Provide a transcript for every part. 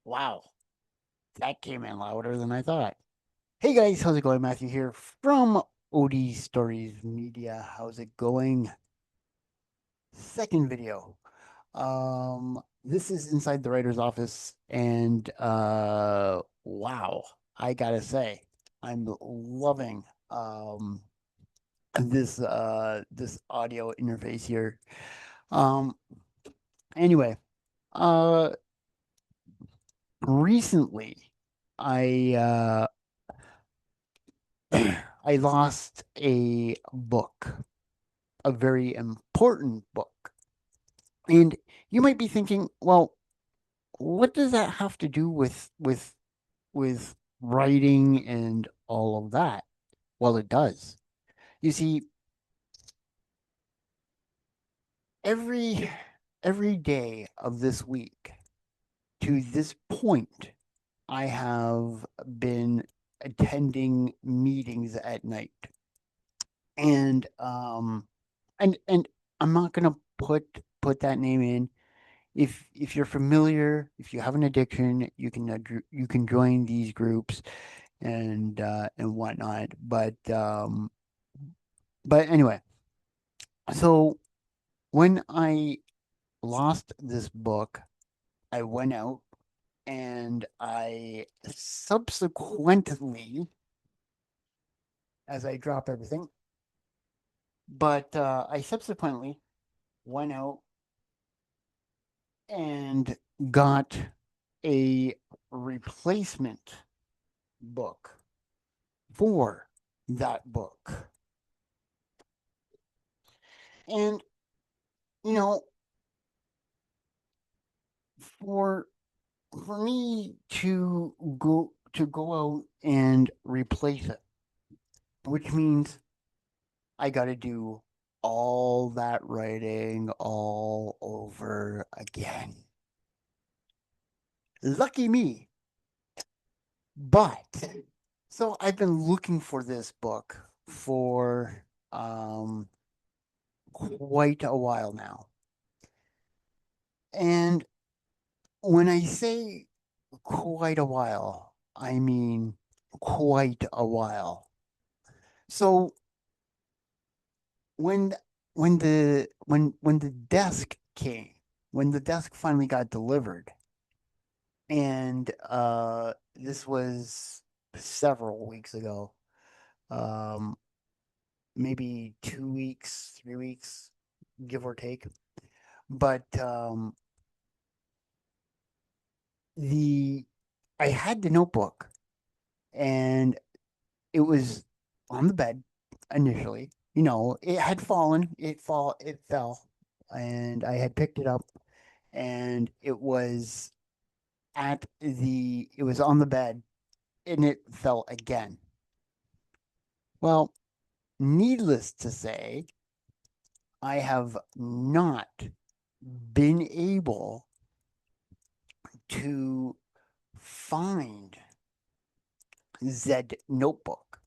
Wow, that came in louder than I thought. Hey guys, how's it going? Matthew here from OD Stories Media. How's it going? Second video. This is inside the writer's office, and wow, I gotta say, I'm loving this audio interface here. Um, anyway, uh, recently I I lost a book, a very important book. And you might be thinking, well, what does that have to do with writing and all of that? Well, it does. You see, every every day of this week to this point, I have been attending meetings at night. And and I'm not gonna put that name in. If you're familiar, if you have an addiction, you can join these groups and whatnot. But anyway, so when I lost this book, I went out and I subsequently, as I drop everything, but I subsequently went out and got a replacement book for that book. And you know, for for me to go out and replace it, which means I got to do all that writing all over again. Lucky me. But so I've been looking for this book for um quite a while now. And when I say quite a while, I mean quite a while. So when when the desk came, when the desk finally got delivered, and this was several weeks ago, um maybe 2 weeks, 3 weeks, give or take. But the I had the notebook, and it was on the bed initially. You know, it had fallen. It fell, and I had picked it up, and it was on the bed, and it fell again. Well, needless to say, I have not been able to find Zed notebook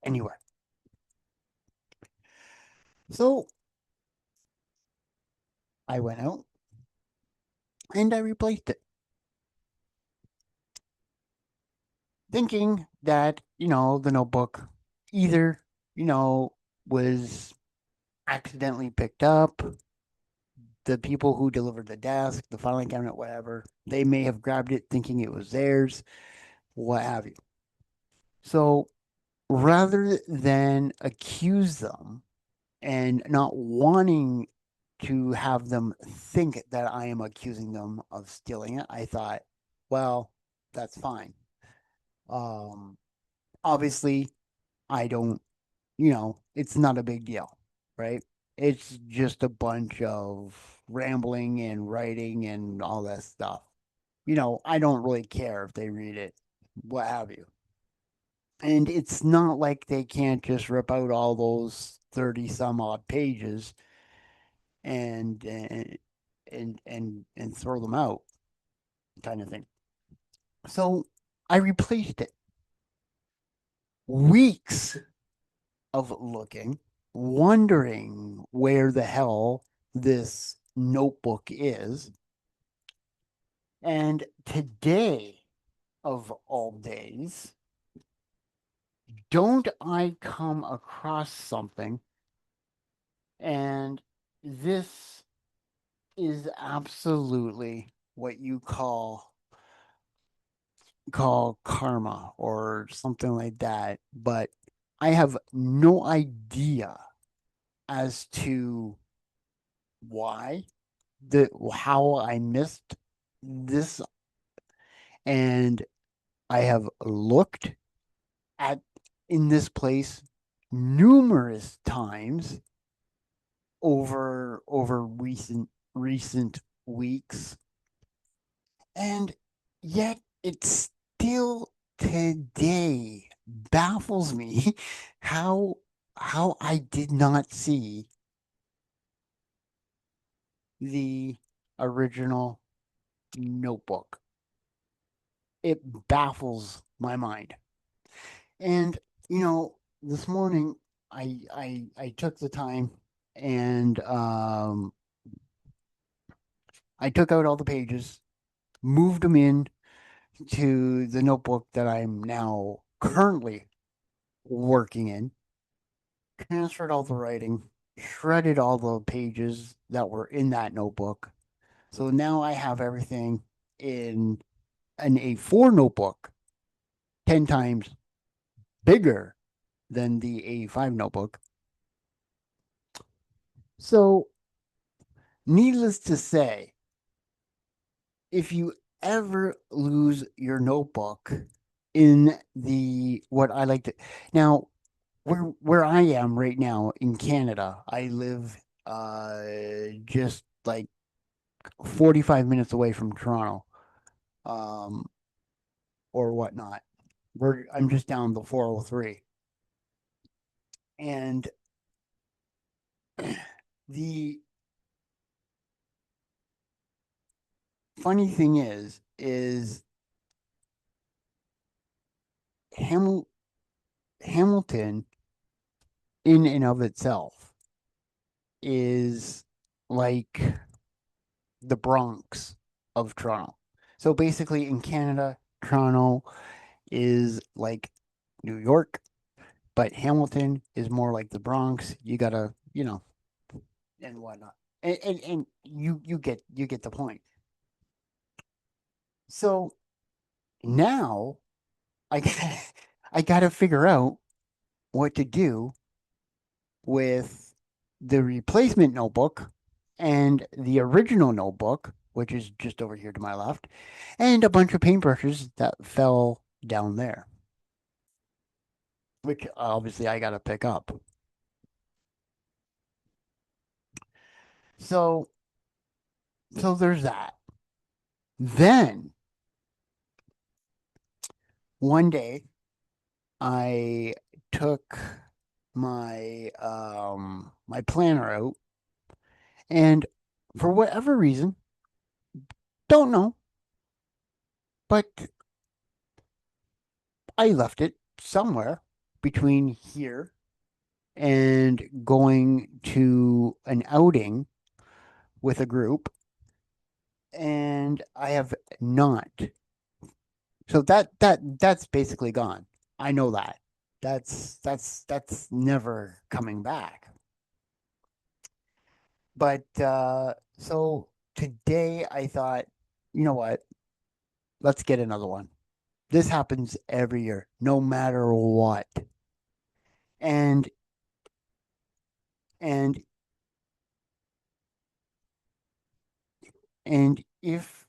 anywhere. So I went out and I replaced it, thinking that, the notebook either, you know, was accidentally picked up. The people who delivered the desk, the filing cabinet, whatever, they may have grabbed it thinking it was theirs, what have you. So rather than accuse them and not wanting to have them think that I am accusing them of stealing it, I thought, well, that's fine. Um, Obviously, I don't, it's not a big deal, right? It's just a bunch of rambling and writing and all that stuff. I don't really care if they read it, what have you. And it's not like they can't just rip out all those 30 some odd pages and and throw them out, kind of thing. So I replaced it. Weeks of looking, wondering where the hell this notebook is. And today, of all days, don't I come across something, and this is absolutely what you call karma or something like that, but I have no idea as to why the how I missed this, and I have looked at in this place numerous times over recent weeks, and yet it still today baffles me how how I did not see the original Notebook. It baffles my mind. And this morning I took the time, and I took out all the pages, moved them in to the notebook that I'm now currently working in, transferred all the writing, shredded all the pages that were in that notebook. So now I have everything in an A4 notebook, 10 times bigger than the A5 notebook. So, needless to say, if you ever lose your notebook in the what I like to now where I am right now in Canada, I live just like 45 minutes away from Toronto, um or whatnot. I'm just down the 403. And the funny thing is Hamil- Hamilton in and of itself is like the Bronx of Toronto. So basically, in Canada, Toronto is like New York, but Hamilton is more like the Bronx. You gotta, and whatnot, and you get the point. So now I I gotta figure out what to do with the replacement notebook and the original notebook, which is just over here to my left, and a bunch of paintbrushes that fell down there, which obviously I got to pick up. So, so there's that. Then one day I took my planner out, and for whatever reason, don't know, but I left it somewhere between here and going to an outing with a group, and I have not. So that's basically gone. I know that. That's never coming back. But so today I thought, you know what? Let's get another one. This happens every year, no matter what. And and and if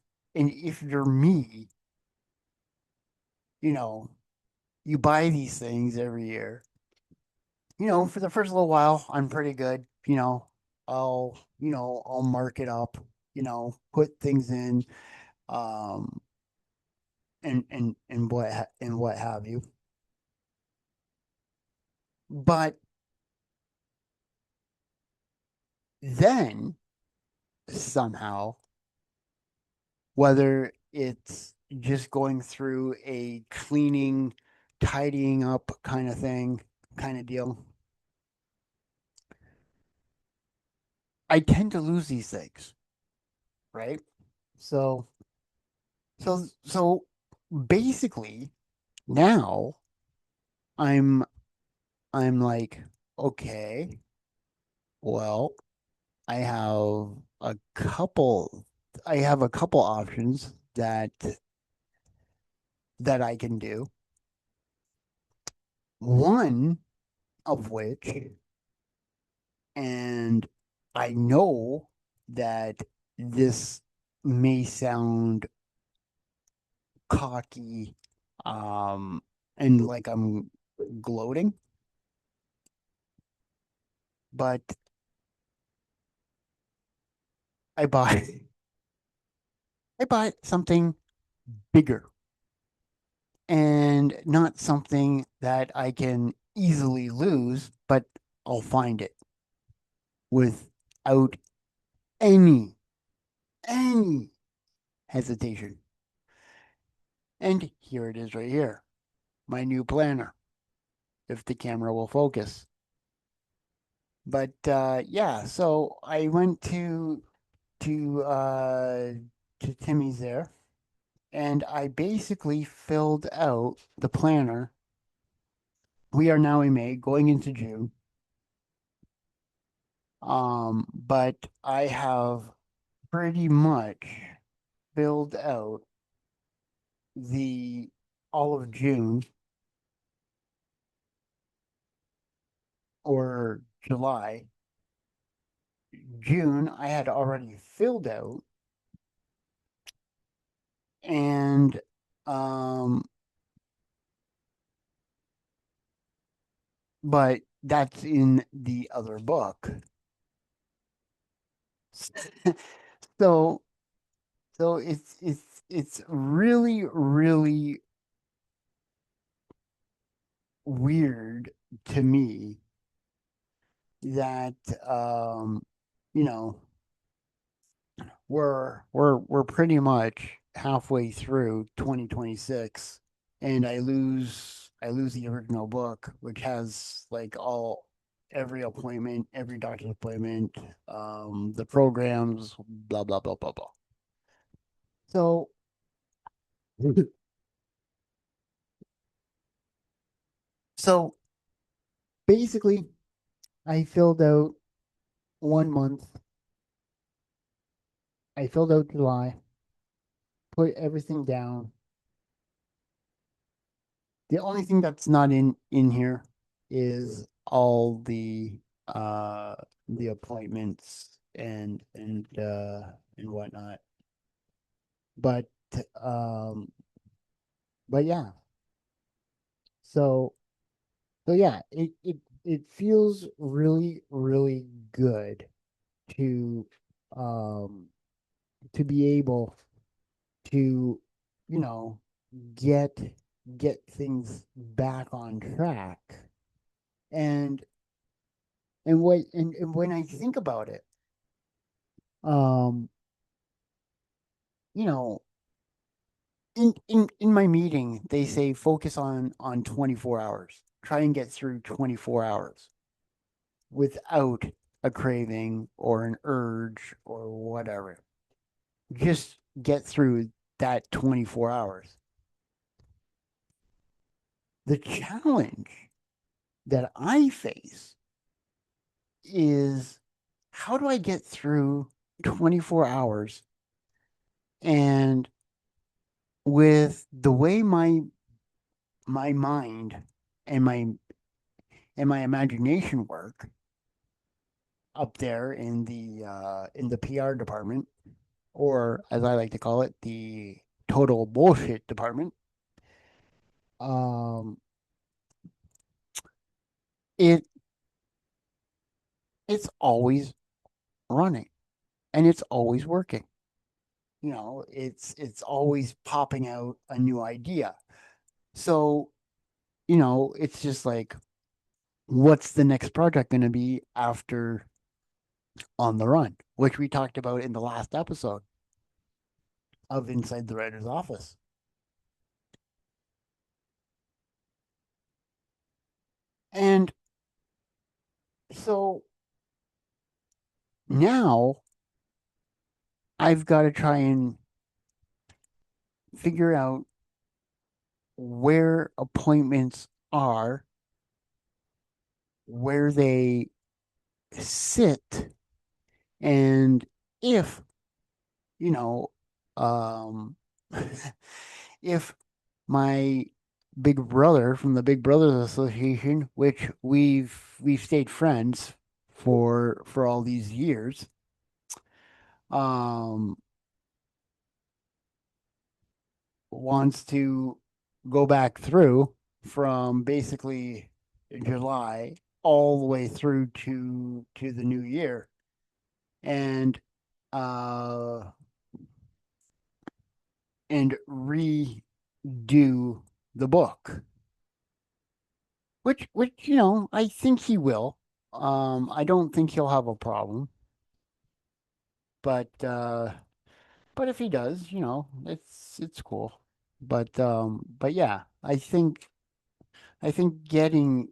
you're me, you know, you buy these things every year. For the first little while, I'm pretty good. I'll mark it up, put things in, um, and what have you. But then somehow, whether it's just going through a cleaning, tidying up kind of thing, kind of deal, I tend to lose these things, right? So So basically now I'm I'm like, okay, well, I have a couple I have a couple options that I can do. One of which, and I know that this may sound cocky, um, and like I'm gloating, but I bought I bought something bigger and not something that I can easily lose, but I'll find it without any any hesitation. And here it is right here, my new planner, if the camera will focus. But yeah, so I went to uh to Timmy's there, and I basically filled out the planner. We are now in May, going into June. But I have pretty much filled out the all of June or July. June I had already filled out, and um but that's in the other book. So so it's really really weird to me that you know we're pretty much halfway through 2026, and I lose the original book, which has like all every appointment, every doctor's appointment, the programs, blah blah blah blah blah. So so basically, I filled out 1 month. I filled out July, put everything down. The only thing that's not in here is all uh the appointments and whatnot. But um but yeah. So so yeah, it feels really really good to um to be able to, you know, get get things back on track. And and when I think about it, um, you know, in my meeting, they say focus on 24 hours. Try and get through 24 hours without a craving or an urge or whatever. Just get through that 24 hours. The challenge that I face is, how do I get through 24 hours and with the way my mind and my imagination work up there in the PR department, or as I like to call it, the total bullshit department. Um, it it's always running and it's always working. You know, it's always popping out a new idea. So, you know, it's just like, what's the next project going to be after On the Run, which we talked about in the last episode of Inside the Writer's Office. And so now I've got to try and figure out where appointments are, where they sit, and if, you know, um, if my big brother from the Big Brothers Association, which we've stayed friends for all these years, um, wants to go back through from basically July all the way through to the new year and uh and redo the book, which I think he will. I don't think he'll have a problem, but but if he does, it's cool. But yeah, I think getting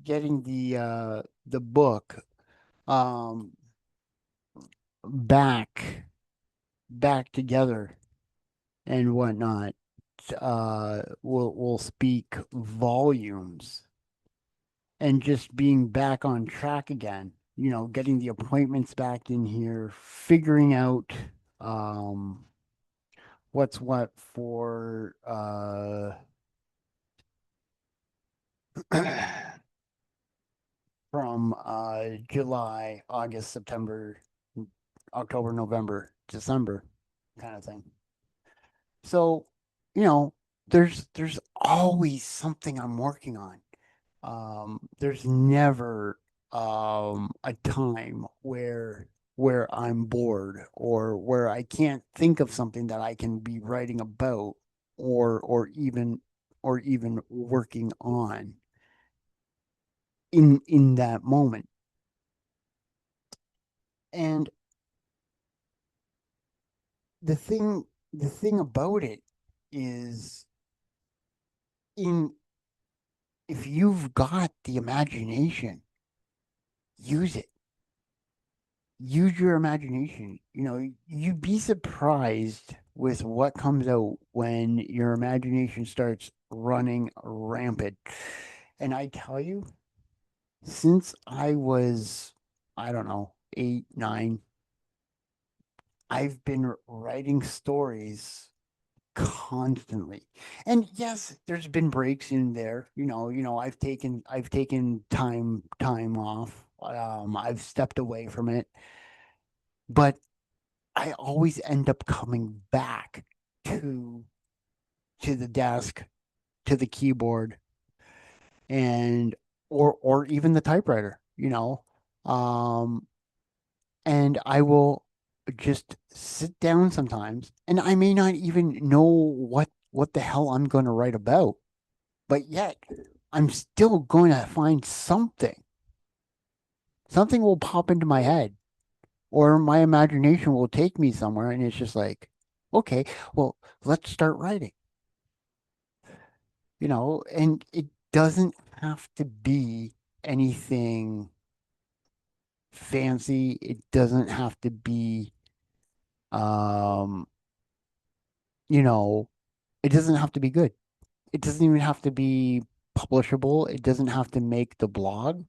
the book um back back together and whatnot will speak volumes, and just being back on track again, getting the appointments back in here, figuring out um what's what for from July, August, September, October, November, December kind of thing. So, you know, there's always something I'm working on. There's never a time where I'm bored or where I can't think of something that I can be writing about or even working on in that moment. And the thing the thing about it is, in if you've got the imagination, use it. Use your imagination. You'd be surprised with what comes out when your imagination starts running rampant. And I tell you, since I was, I don't know, 8, 9, I've been writing stories constantly. And yes, there's been breaks in there. I've taken time off. I've stepped away from it, but I always end up coming back to to the desk, to the keyboard, and or even the typewriter. Um, and I will just sit down sometimes, and I may not even know what the hell I'm going to write about, but yet I'm still going to find something. Something will pop into my head, or my imagination will take me somewhere, and it's just like, okay, well, let's start writing. And it doesn't have to be anything fancy. It doesn't have to be, um, you know, it doesn't have to be good. It doesn't even have to be publishable. It doesn't have to make the blog,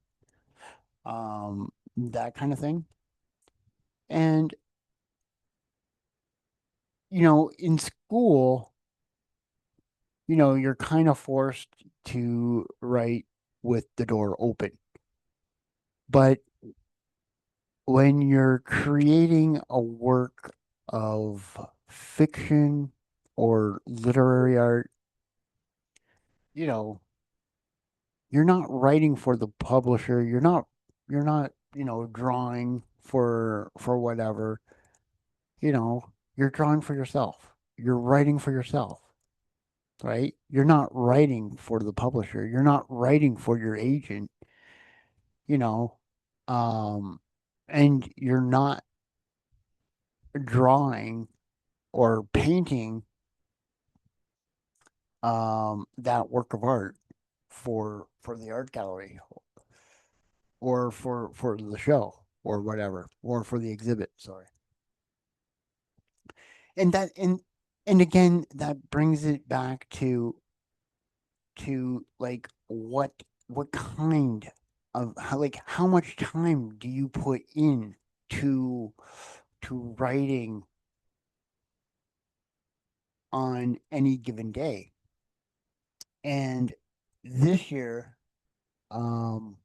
that kind of thing. And, in school, you're kind of forced to write with the door open. But when you're creating a work of fiction or literary art, you know, you're not writing for the publisher. You're not, drawing for whatever. You're drawing for yourself. You're writing for yourself, right? You're not writing for the publisher. You're not writing for your agent, you know. Um and you're not drawing or painting that work of art for the art gallery, or for the show or whatever, or for the exhibit, sorry. And that and And again, that brings it back to like what kind of how much time do you put in to to writing on any given day? And this year, um,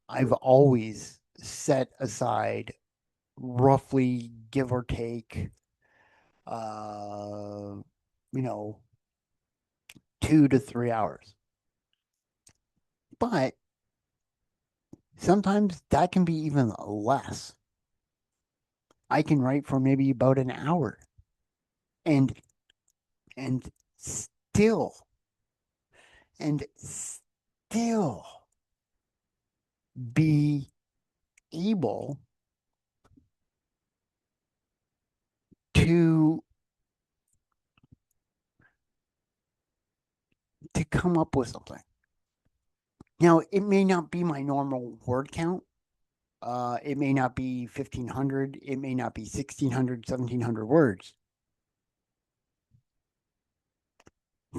I've always set aside roughly give or take, uh, you know, 2 to 3 hours. But sometimes that can be even less. I can write for maybe about an hour and and still and still be able to come up with something. Now, it may not be my normal word count. It may not be 1,500. It may not be 1,600, 1,700 words.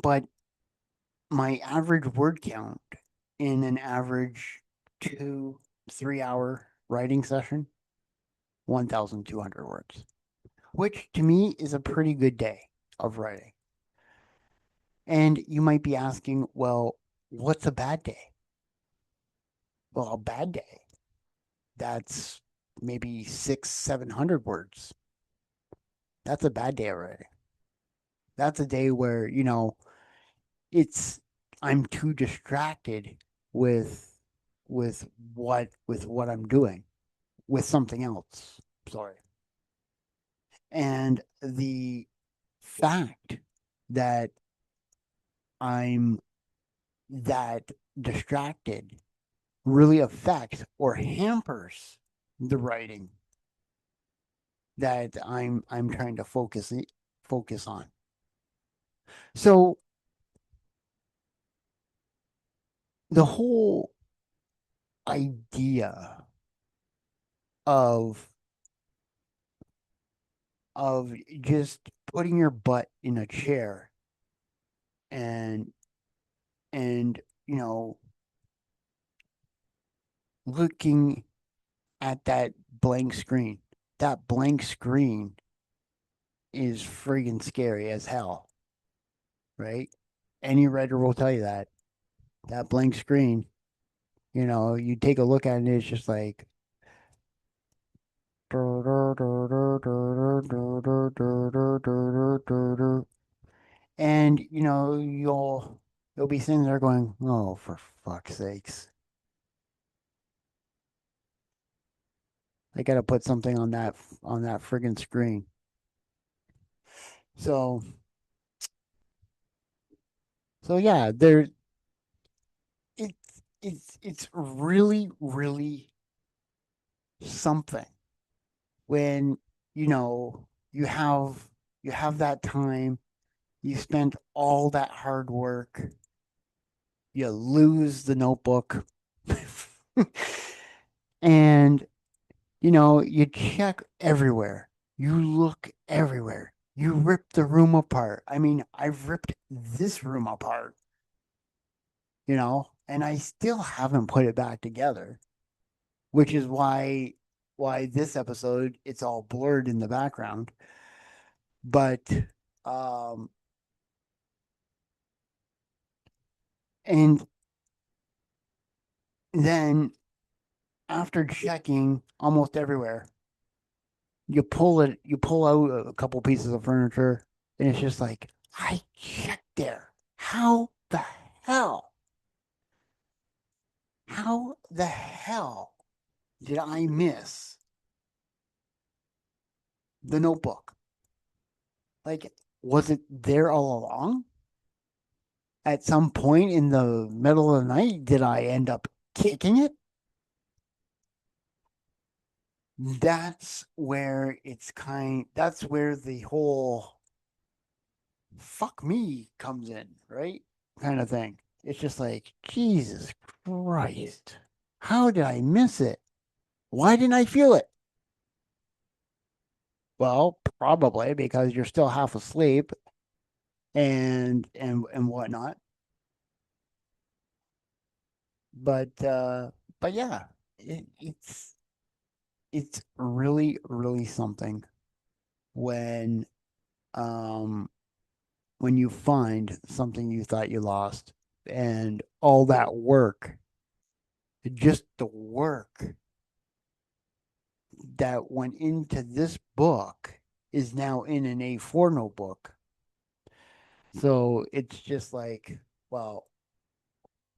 But my average word count in an average 2, 3 hour writing session, 1,200 words, which to me is a pretty good day of writing. And you might be asking, well, what's a bad day? Well, a bad day, that's maybe 600, 700 words. That's a bad day already. That's a day where, it's, I'm too distracted with, with what I'm doing, with something else. Sorry. And the fact that I'm that distracted really affects or hampers the writing that I'm trying to focus on. So the whole idea of of just putting your butt in a chair and and you know looking at that blank screen. That blank screen is friggin' scary as hell, right? Any writer will tell you that. That blank screen, you take a look at it, it's just like and you'll be sitting there going, "Oh, for fuck's sakes. I got to put something on that friggin' screen." So, so yeah, it's really really something when you have that time, you spent all that hard work, you lose the notebook, and you check everywhere, you look everywhere, you rip the room apart. I mean, I've ripped this room apart, and I still haven't put it back together, which is why this episode it's all blurred in the background. But um and then after checking almost everywhere, you pull out a couple pieces of furniture, and it's just like, I checked there. hell how the hell did I miss the notebook? Like, was it there all along? At some point in the middle of the night, did I end up kicking it? That's where the whole fuck me comes in, right? Kind of thing. It's just like, Jesus Christ. How did I miss it? Why didn't I feel it? Well, probably because you're still half asleep and whatnot. But yeah, it's really really something when um when you find something you thought you lost and all that work, just the work that went into this book is now in an A4 notebook. So it's just like, well,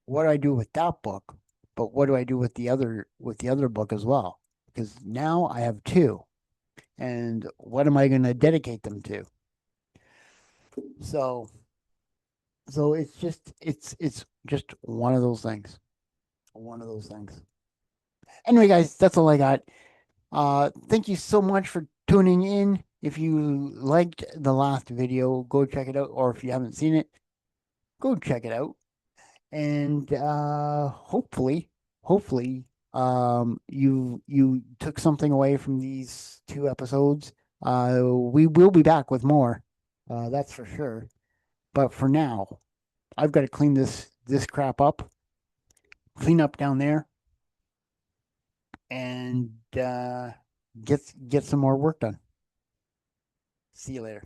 what do I do with that book? But what do I do with the other book as well? Because now I have two. And what am I going to dedicate them to? So so it's just one of those things. One of those things. Anyway, guys, that's all I got. Thank you so much for tuning in. If you liked the last video, go check it out. Or if you haven't seen it, go check it out. And hopefully, you took something away from these two episodes. We will be back with more. That's for sure. But for now, I've got to clean this crap up, clean up down there, and get some more work done. See you later.